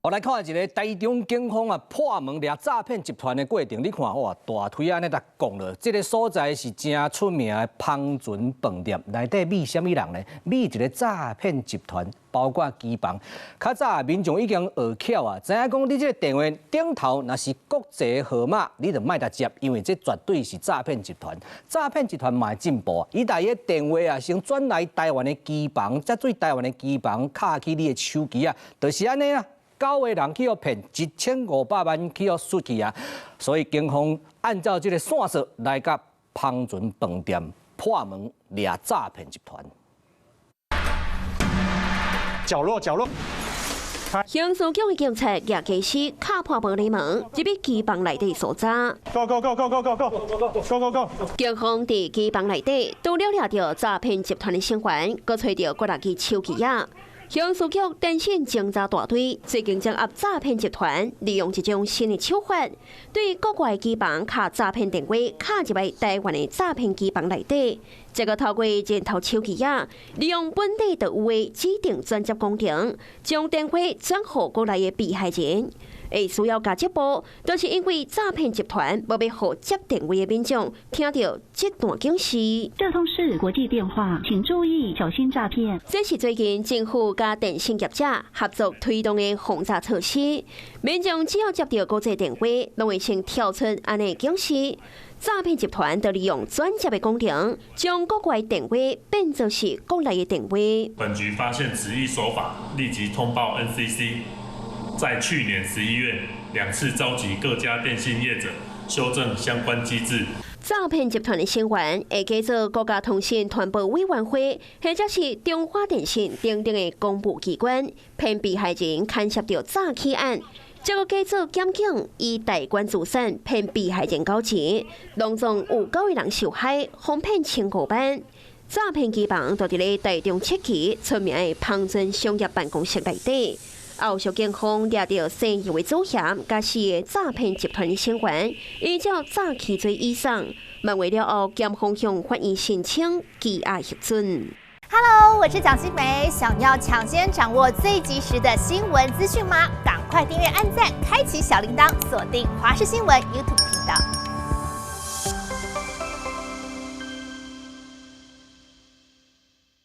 我来看一个台中警方破门抓诈骗集团的过程，你看哇，大推安尼来讲了，这个所在是真出名的芳醇饭店，内底秘什么人呢？秘一个诈骗集团，包括机房。较早民众已经学巧知影讲你这个电话顶头若是国际号码，你就莫甲接，因为这绝对是诈骗集团。诈骗集团嘛进步，伊大个电话先转来台湾的机房，再对台湾的机房卡起你的手机就是安尼9个人去骗1500万去输去所以警方按照这个线索来甲芳醇饭店破门抓诈骗集团。角落。刑事局的警察也开始敲破玻璃门，入去机房内底搜查。Go！ 警方伫机房内底除了抓到诈骗集团的成员，搁找到几台手机刑事局电信侦查大队最近掌握诈骗集团，利用一种新的手法，对国外机房卡诈骗电话卡入来台湾的诈骗机房内底，再个透过人头手机利用本地特有的指定转接功能，将电话转给国内的被害人。会需要加接报，都是因为诈骗集团要互接电话的民众听到这段警示。这通是国际电话，请注意小心诈骗。这是最近政府甲电信业者合作推动的防诈措施。民众只要接到国际电话，拢会先跳出安尼警示。诈骗集团就利用转接的功能，将国外电话变作是国内的电话。本局发现此一手法，立即通报 NCC。在去年11月2次召集各家电信业者修正相关机制。诈骗集团的成员会加做国家通信传播委员会，或者是中华电信等等的公务机关，骗被害人牵涉到诈欺案。这个加做检警以代管资产骗被害人交钱，拢总有9个人受害，哄骗1500万。诈骗机房就伫咧台中7期出名的芳醇商业办公室内底。后续警方抓到4位主嫌，甲4个诈骗集团成员，依照诈欺罪以上，问为了后，检方向法院申请羁押核准。Hello， 我是蒋欣梅，想要抢先掌握最及时的新闻资讯吗？赶快订阅、按赞、开启小铃铛，锁定华视新闻 YouTube 频道。